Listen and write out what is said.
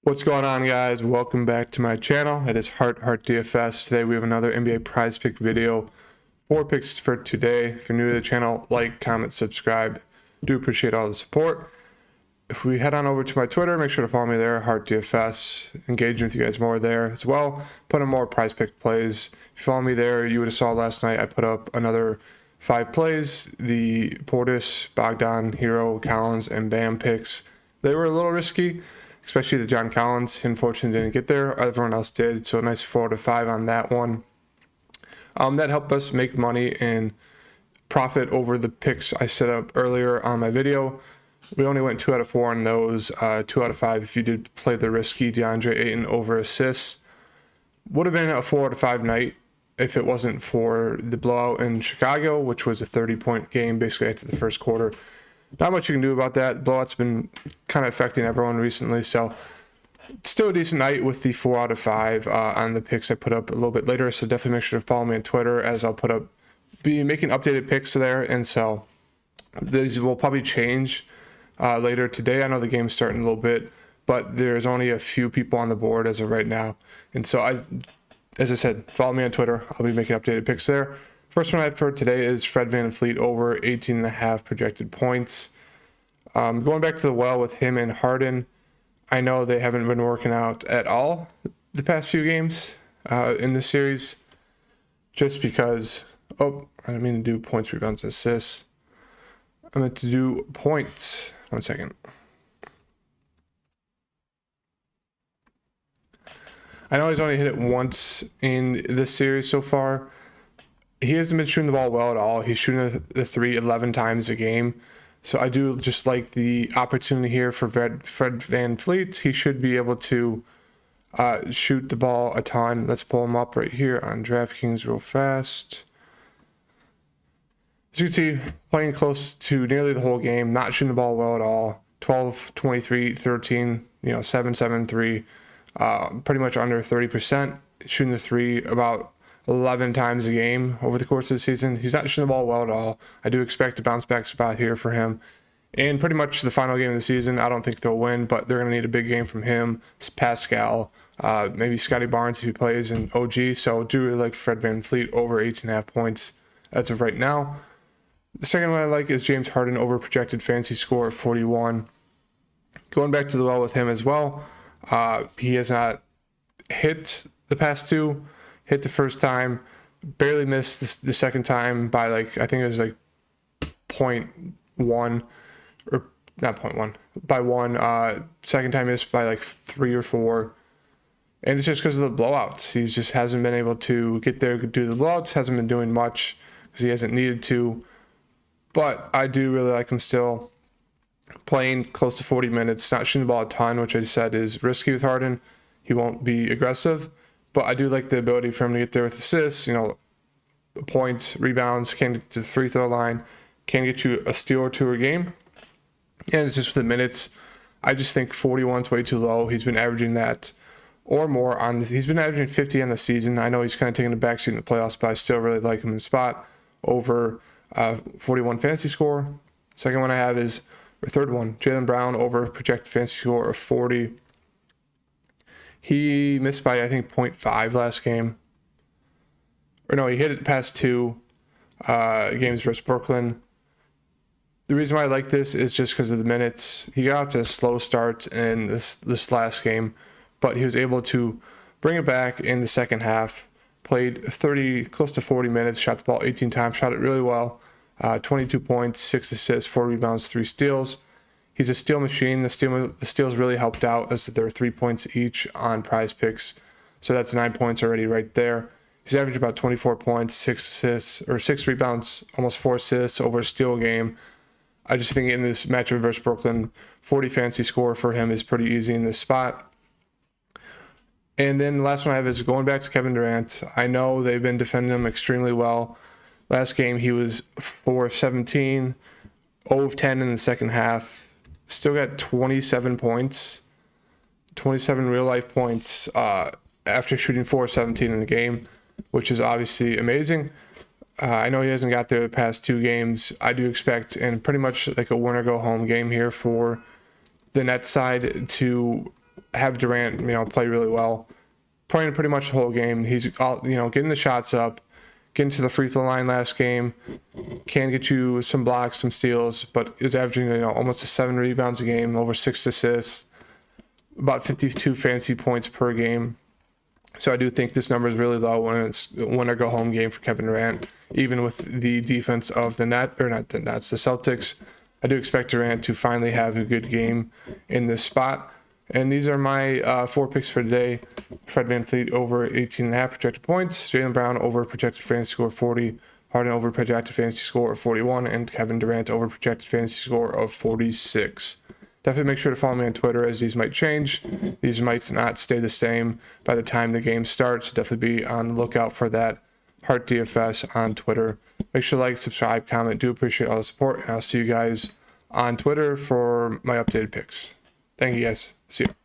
What's going on, guys? Welcome back to my channel. It is Heart DFS. Today we have another NBA prize pick video. 4 picks for today. If you're new to the channel, like, comment, subscribe. Do appreciate all the support. If we head on over to my Twitter, make sure to follow me there, Heart DFS. Engaging with you guys more there as well. Put in more prize pick plays. If you follow me there, you would have saw last night I put up another 5 plays. The Portis, Bogdan, Hero, Collins, and Bam picks. They were a little risky, especially the John Collins. Unfortunately didn't get there. Everyone else did, so a nice 4 to 5 on that one. That helped us make money and profit over the picks I set up earlier on my video. We only went 2 out of 4 on those. 2 out of 5 if you did play the risky DeAndre Ayton over assists. Would have been a 4 out of 5 night if it wasn't for the blowout in Chicago, which was a 30-point game basically after the first quarter. Not much you can do about that. Blowout's been kind of affecting everyone recently, so still a decent night with the 4 out of 5 on the picks I put up a little bit later. So definitely make sure to follow me on Twitter, as I'll be making updated picks there, and so these will probably change later today. I know the game's starting a little bit, but there's only a few people on the board as of right now, and so as I said, follow me on Twitter. I'll be making updated picks there. First one I have for today is Fred VanVleet over 18.5 projected points. Going back to the well with him and Harden, I know they haven't been working out at all the past few games in this series, just because, I didn't mean to do points, rebounds, assists. I meant to do points. 1 second. I know he's only hit it once in this series so far. He hasn't been shooting the ball well at all. He's shooting the 3 11 times a game. So I do just like the opportunity here for Fred VanVleet. He should be able to shoot the ball a ton. Let's pull him up right here on DraftKings real fast. As you can see, playing close to nearly the whole game, not shooting the ball well at all. 12, 23, 13, 7, 7, 3. Pretty much under 30%. Shooting the 3 about 11 times a game over the course of the season. He's not shooting the ball well at all. I do expect a bounce back spot here for him. And pretty much the final game of the season, I don't think they'll win, but they're going to need a big game from him, Pascal, maybe Scotty Barnes if he plays, and OG. So I do really like Fred VanVleet over 18.5 points as of right now. The second one I like is James Harden over projected fantasy score of 41. Going back to the well with him as well. He has not hit the past 2. Hit the first time, barely missed the second time by I think it was 0.1, or not 0.1, by 1. Second time missed by 3 or 4. And it's just because of the blowouts. He just hasn't been able to get there, do the blowouts, hasn't been doing much because he hasn't needed to. But I do really like him still. Playing close to 40 minutes, not shooting the ball a ton, which I said is risky with Harden. He won't be aggressive. But I do like the ability for him to get there with assists, points, rebounds, can get to the free throw line, can get you a steal or 2 a game. And it's just with the minutes. I just think 41 is way too low. He's been averaging that or more he's been averaging 50 on the season. I know he's kind of taking a backseat in the playoffs, but I still really like him in the spot over 41 fantasy score. Second one I have is, or third one, Jaylen Brown over projected fantasy score of 40. He missed by, I think, 0.5 last game. Or no, he hit it the past 2 games versus Brooklyn. The reason why I like this is just because of the minutes. He got off to a slow start in this last game, but he was able to bring it back in the second half. Played close to 40 minutes, shot the ball 18 times, shot it really well. 22 points, 6 assists, 4 rebounds, 3 steals. He's a steal machine. The steals really helped out, as there are 3 points each on Prizepicks. So that's 9 points already right there. He's averaged about 24 points, 6 assists, or 6 rebounds, almost 4 assists over a steal game. I just think in this matchup versus Brooklyn, 40 fantasy score for him is pretty easy in this spot. And then the last one I have is going back to Kevin Durant. I know they've been defending him extremely well. Last game he was 4 of 17, 0 of 10 in the second half. Still got 27 points, 27 real-life points after shooting 4 of 17 in the game, which is obviously amazing. I know he hasn't got there the past 2 games. I do expect, and pretty much like a winner-go-home game here for the Nets side to have Durant, play really well, playing pretty much the whole game. He's all, getting the shots up, getting to the free throw line last game, can get you some blocks, some steals, but is averaging, almost 7 rebounds a game, over 6 assists, about 52 fantasy points per game. So I do think this number is really low when it's win or go home game for Kevin Durant, even with the defense of the Celtics. I do expect Durant to finally have a good game in this spot. And these are my 4 picks for today. Fred VanVleet over 18.5 projected points, Jaylen Brown over projected fantasy score of 40, Harden over projected fantasy score of 41, and Kevin Durant over projected fantasy score of 46. Definitely make sure to follow me on Twitter, as these might change. These might not stay the same by the time the game starts. Definitely be on the lookout for that. Hart DFS on Twitter. Make sure to like, subscribe, comment. Do appreciate all the support. And I'll see you guys on Twitter for my updated picks. Thank you guys. See you.